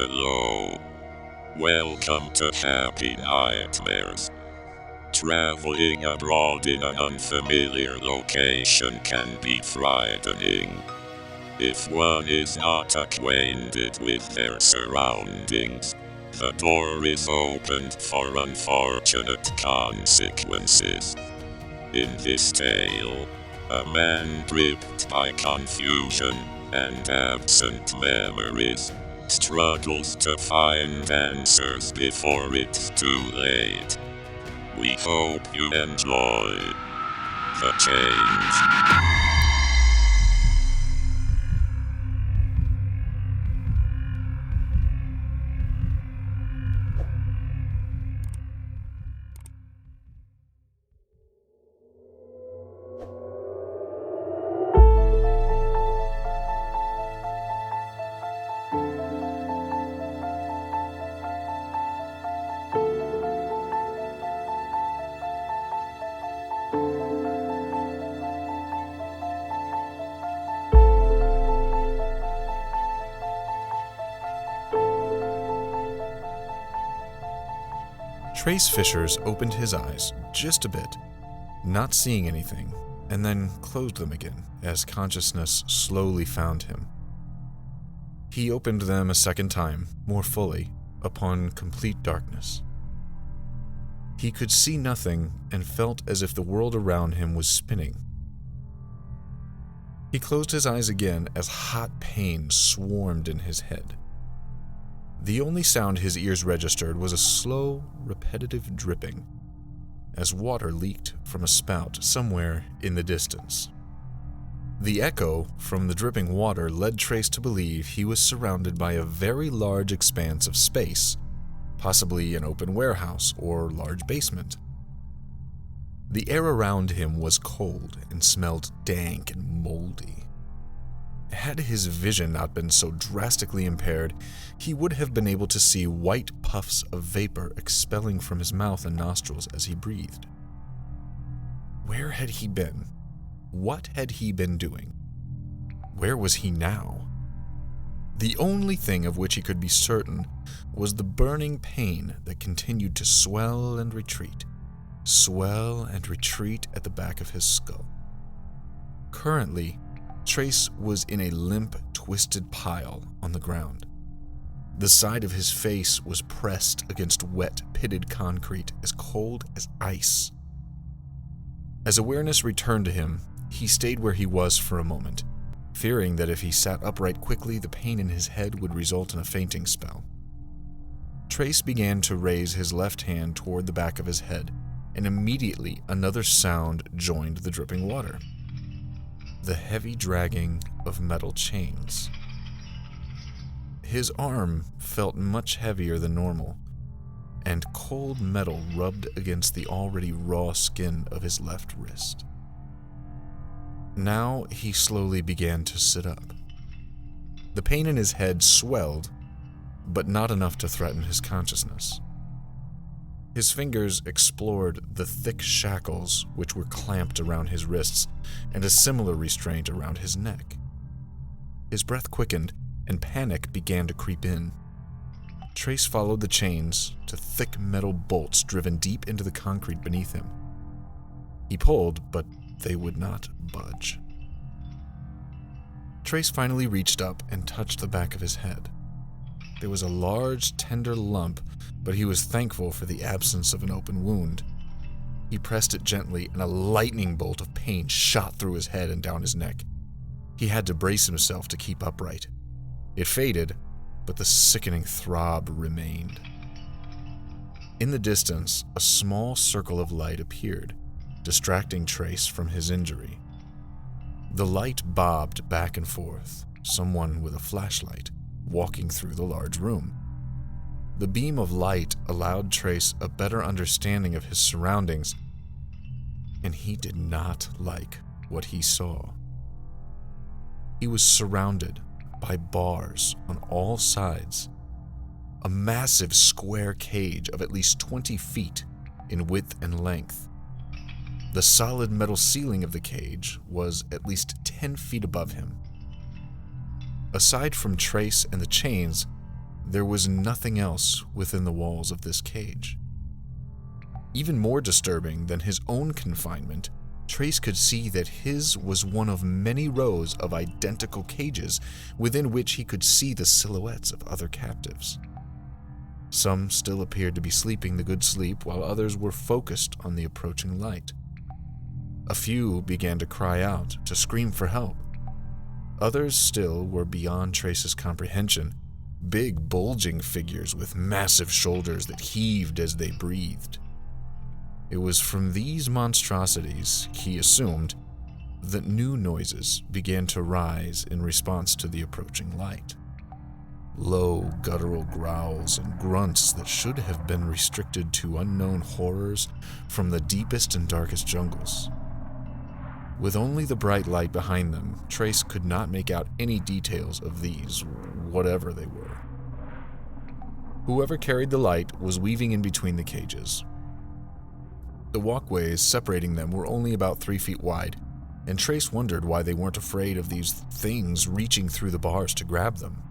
Hello. Welcome to Happy Nightmares. Traveling abroad in an unfamiliar location can be frightening. If one is not acquainted with their surroundings, the door is opened for unfortunate consequences. In this tale, a man gripped by confusion and absent memories struggles to find answers before it's too late. We hope you enjoy the change. Trace Fishers opened his eyes just a bit, not seeing anything, and then closed them again as consciousness slowly found him. He opened them a second time, more fully, upon complete darkness. He could see nothing and felt as if the world around him was spinning. He closed his eyes again as hot pain swarmed in his head. The only sound his ears registered was a slow, repetitive dripping, as water leaked from a spout somewhere in the distance. The echo from the dripping water led Trace to believe he was surrounded by a very large expanse of space, possibly an open warehouse or large basement. The air around him was cold and smelled dank and moldy. Had his vision not been so drastically impaired, he would have been able to see white puffs of vapor expelling from his mouth and nostrils as he breathed. Where had he been? What had he been doing? Where was he now? The only thing of which he could be certain was the burning pain that continued to swell and retreat at the back of his skull. Currently, Trace was in a limp, twisted pile on the ground. The side of his face was pressed against wet, pitted concrete as cold as ice. As awareness returned to him, he stayed where he was for a moment, fearing that if he sat upright quickly, the pain in his head would result in a fainting spell. Trace began to raise his left hand toward the back of his head, and immediately another sound joined the dripping water. The heavy dragging of metal chains. His arm felt much heavier than normal, and cold metal rubbed against the already raw skin of his left wrist. Now he slowly began to sit up. The pain in his head swelled, but not enough to threaten his consciousness. His fingers explored the thick shackles which were clamped around his wrists and a similar restraint around his neck. His breath quickened and panic began to creep in. Trace followed the chains to thick metal bolts driven deep into the concrete beneath him. He pulled, but they would not budge. Trace finally reached up and touched the back of his head. There was a large, tender lump, but he was thankful for the absence of an open wound. He pressed it gently, and a lightning bolt of pain shot through his head and down his neck. He had to brace himself to keep upright. It faded, but the sickening throb remained. In the distance, a small circle of light appeared, distracting Trace from his injury. The light bobbed back and forth, someone with a flashlight walking through the large room. The beam of light allowed Trace a better understanding of his surroundings, and he did not like what he saw. He was surrounded by bars on all sides, a massive square cage of at least 20 feet in width and length. The solid metal ceiling of the cage was at least 10 feet above him. Aside from Trace and the chains, there was nothing else within the walls of this cage. Even more disturbing than his own confinement, Trace could see that his was one of many rows of identical cages within which he could see the silhouettes of other captives. Some still appeared to be sleeping the good sleep, while others were focused on the approaching light. A few began to cry out, to scream for help. Others still were beyond Trace's comprehension, big bulging figures with massive shoulders that heaved as they breathed. It was from these monstrosities, he assumed, that new noises began to rise in response to the approaching light. Low, guttural growls and grunts that should have been restricted to unknown horrors from the deepest and darkest jungles. With only the bright light behind them, Trace could not make out any details of these, whatever they were. Whoever carried the light was weaving in between the cages. The walkways separating them were only about 3 feet wide, and Trace wondered why they weren't afraid of these things reaching through the bars to grab them.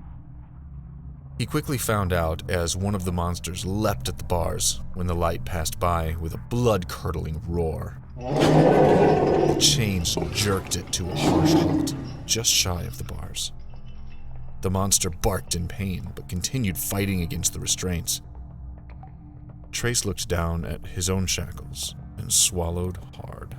He quickly found out as one of the monsters leapt at the bars when the light passed by with a blood-curdling roar. The chains jerked it to a harsh halt, just shy of the bars. The monster barked in pain, but continued fighting against the restraints. Trace looked down at his own shackles and swallowed hard.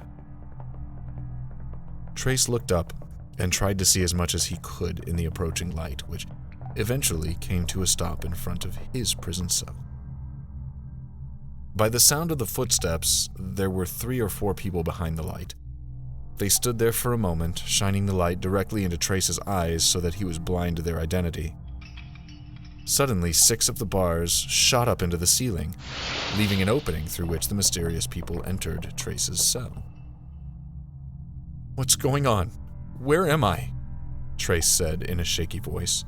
Trace looked up and tried to see as much as he could in the approaching light, which eventually came to a stop in front of his prison cell. By the sound of the footsteps, there were 3 or 4 people behind the light. They stood there for a moment, shining the light directly into Trace's eyes so that he was blind to their identity. Suddenly, 6 of the bars shot up into the ceiling, leaving an opening through which the mysterious people entered Trace's cell. "What's going on? Where am I?" Trace said in a shaky voice.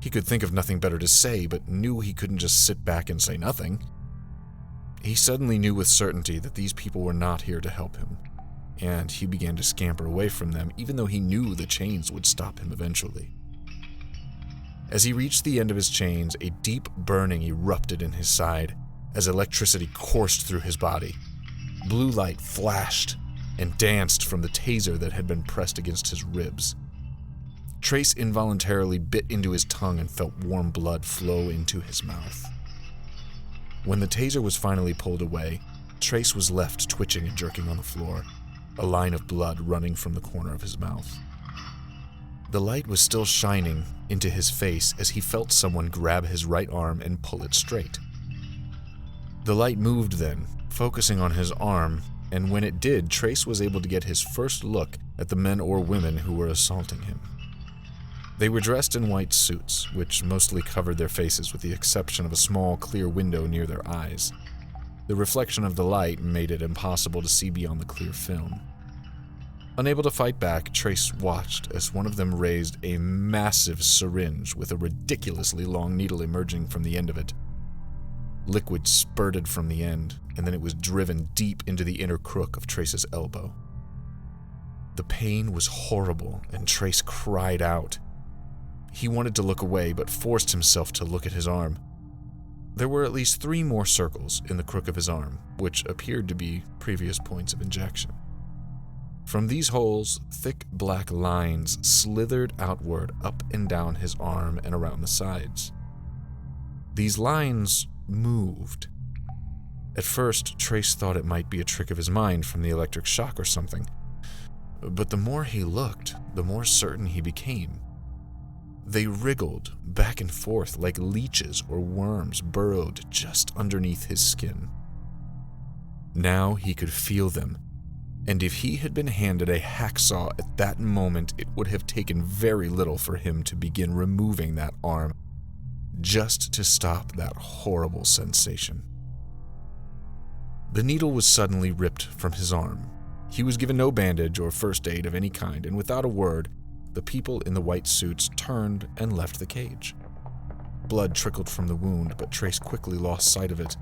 He could think of nothing better to say, but knew he couldn't just sit back and say nothing. He suddenly knew with certainty that these people were not here to help him, and he began to scamper away from them, even though he knew the chains would stop him eventually. As he reached the end of his chains, a deep burning erupted in his side as electricity coursed through his body. Blue light flashed and danced from the taser that had been pressed against his ribs. Trace involuntarily bit into his tongue and felt warm blood flow into his mouth. When the taser was finally pulled away, Trace was left twitching and jerking on the floor, a line of blood running from the corner of his mouth. The light was still shining into his face as he felt someone grab his right arm and pull it straight. The light moved then, focusing on his arm, and when it did, Trace was able to get his first look at the men or women who were assaulting him. They were dressed in white suits, which mostly covered their faces with the exception of a small, clear window near their eyes. The reflection of the light made it impossible to see beyond the clear film. Unable to fight back, Trace watched as one of them raised a massive syringe with a ridiculously long needle emerging from the end of it. Liquid spurted from the end, and then it was driven deep into the inner crook of Trace's elbow. The pain was horrible, and Trace cried out. He wanted to look away, but forced himself to look at his arm. There were at least 3 more circles in the crook of his arm, which appeared to be previous points of injection. From these holes, thick black lines slithered outward up and down his arm and around the sides. These lines moved. At first, Trace thought it might be a trick of his mind from the electric shock or something, but the more he looked, the more certain he became. They wriggled back and forth like leeches or worms burrowed just underneath his skin. Now he could feel them, and if he had been handed a hacksaw at that moment, it would have taken very little for him to begin removing that arm, just to stop that horrible sensation. The needle was suddenly ripped from his arm. He was given no bandage or first aid of any kind, and without a word, the people in the white suits turned and left the cage. Blood trickled from the wound, but Trace quickly lost sight of it.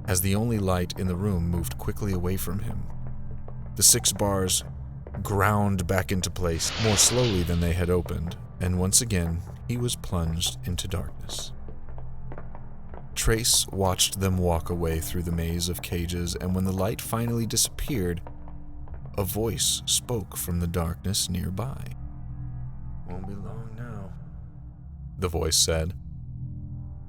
As the only light in the room moved quickly away from him, the 6 bars ground back into place more slowly than they had opened, and once again, he was plunged into darkness. Trace watched them walk away through the maze of cages, and when the light finally disappeared, a voice spoke from the darkness nearby. "Won't be long now," the voice said.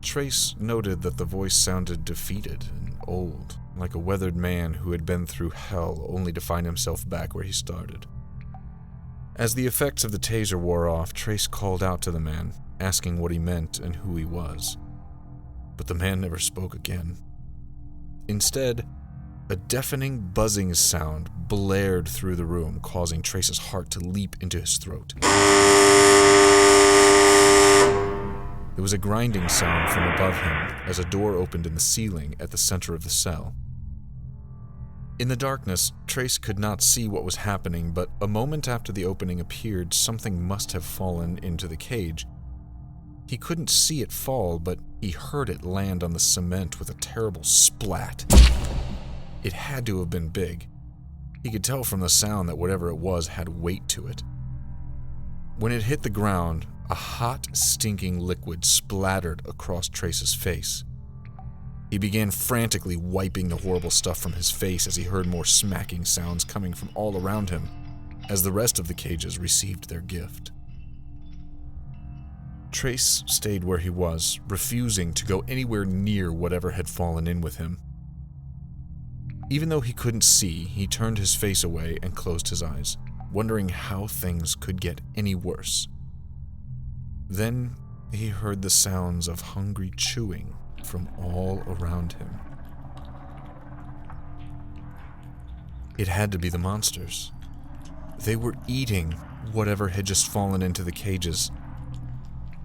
Trace noted that the voice sounded defeated and old, like a weathered man who had been through hell only to find himself back where he started. As the effects of the taser wore off, Trace called out to the man, asking what he meant and who he was. But the man never spoke again. Instead, a deafening buzzing sound blared through the room, causing Trace's heart to leap into his throat. There was a grinding sound from above him as a door opened in the ceiling at the center of the cell. In the darkness, Trace could not see what was happening, but a moment after the opening appeared, something must have fallen into the cage. He couldn't see it fall, but he heard it land on the cement with a terrible splat. It had to have been big. He could tell from the sound that whatever it was had weight to it. When it hit the ground, a hot, stinking liquid splattered across Trace's face. He began frantically wiping the horrible stuff from his face as he heard more smacking sounds coming from all around him, as the rest of the cages received their gift. Trace stayed where he was, refusing to go anywhere near whatever had fallen in with him. Even though he couldn't see, he turned his face away and closed his eyes, wondering how things could get any worse. Then he heard the sounds of hungry chewing from all around him. It had to be the monsters. They were eating whatever had just fallen into the cages.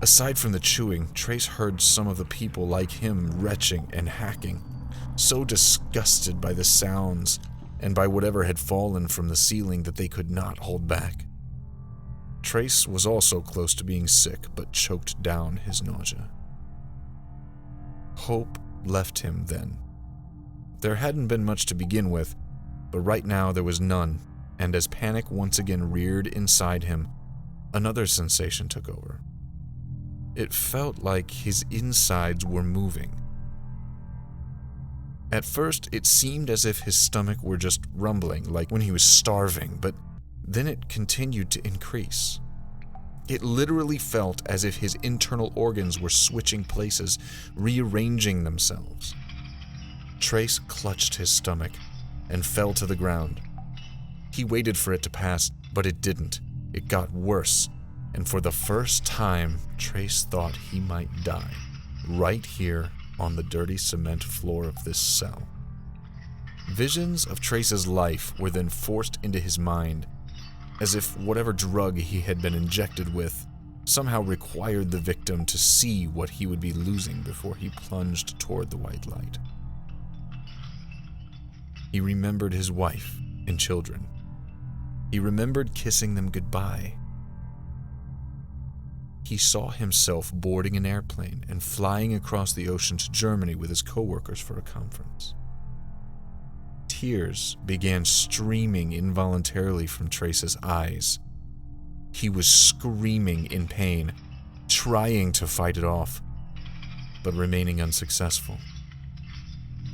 Aside from the chewing, Trace heard some of the people like him retching and hacking, so disgusted by the sounds and by whatever had fallen from the ceiling that they could not hold back. Trace was also close to being sick, but choked down his nausea. Hope left him then. There hadn't been much to begin with, but right now there was none, and as panic once again reared inside him, another sensation took over. It felt like his insides were moving. At first, it seemed as if his stomach were just rumbling, like when he was starving, but then it continued to increase. It literally felt as if his internal organs were switching places, rearranging themselves. Trace clutched his stomach and fell to the ground. He waited for it to pass, but it didn't. It got worse, and for the first time, Trace thought he might die, right here on the dirty cement floor of this cell. Visions of Trace's life were then forced into his mind, as if whatever drug he had been injected with somehow required the victim to see what he would be losing before he plunged toward the white light. He remembered his wife and children. He remembered kissing them goodbye. He saw himself boarding an airplane and flying across the ocean to Germany with his coworkers for a conference. Tears began streaming involuntarily from Trace's eyes. He was screaming in pain, trying to fight it off, but remaining unsuccessful.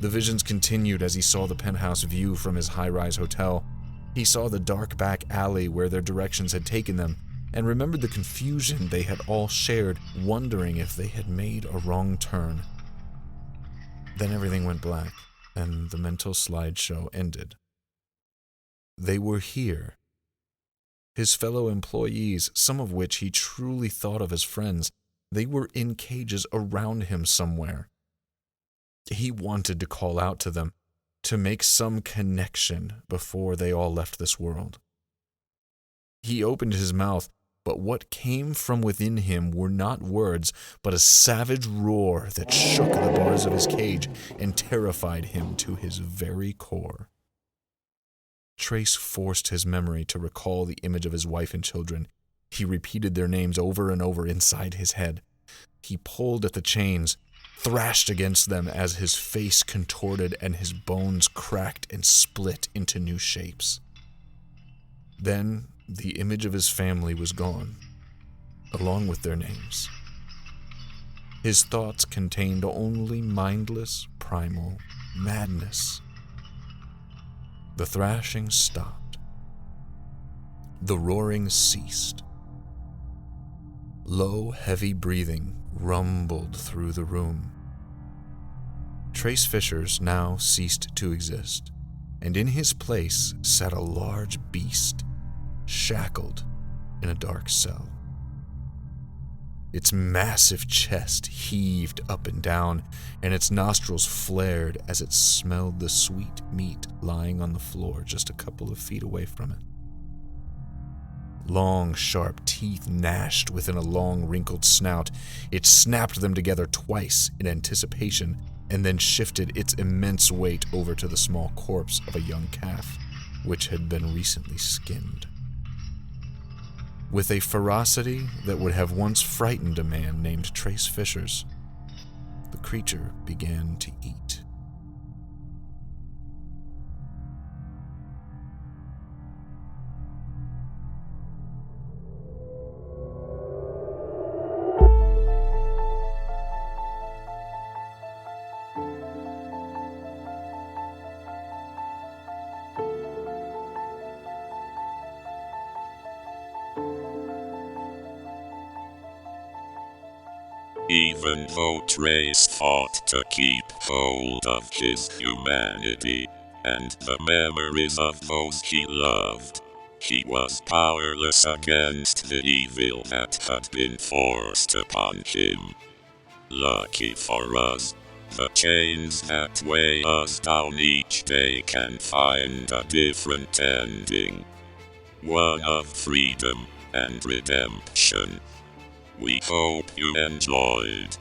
The visions continued as he saw the penthouse view from his high-rise hotel. He saw the dark back alley where their directions had taken them, and remembered the confusion they had all shared, wondering if they had made a wrong turn. Then everything went black, and the mental slideshow ended. They were here. His fellow employees, some of which he truly thought of as friends, they were in cages around him somewhere. He wanted to call out to them, to make some connection before they all left this world. He opened his mouth, but what came from within him were not words, but a savage roar that shook the bars of his cage and terrified him to his very core. Trace forced his memory to recall the image of his wife and children. He repeated their names over and over inside his head. He pulled at the chains, thrashed against them as his face contorted and his bones cracked and split into new shapes. Then the image of his family was gone. along with their names. His thoughts contained only mindless, primal madness. The thrashing stopped. The roaring ceased. Low, heavy breathing rumbled through the room. Trace Fishers now ceased to exist, and in his place sat a large beast, shackled in a dark cell. Its massive chest heaved up and down, and its nostrils flared as it smelled the sweet meat lying on the floor just a couple of feet away from it. Long, sharp teeth gnashed within a long, wrinkled snout. It snapped them together twice in anticipation, and then shifted its immense weight over to the small corpse of a young calf, which had been recently skinned. With a ferocity that would have once frightened a man named Trace Fishers, the creature began to eat. Even though Trace fought to keep hold of his humanity and the memories of those he loved, he was powerless against the evil that had been forced upon him. Lucky for us, the chains that weigh us down each day can find a different ending. One of freedom and redemption. We hope you enjoyed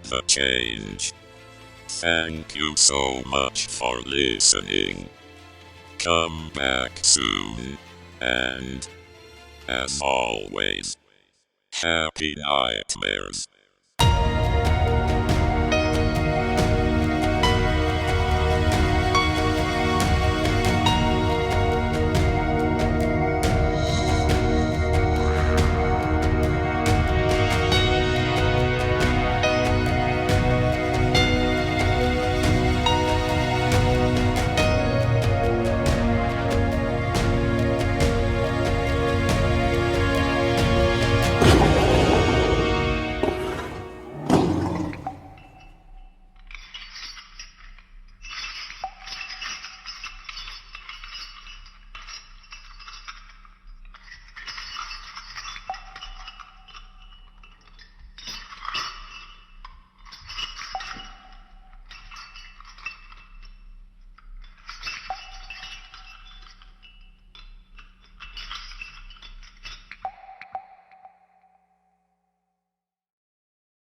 The Change. Thank you so much for listening. Come back soon, and, as always, happy nightmares.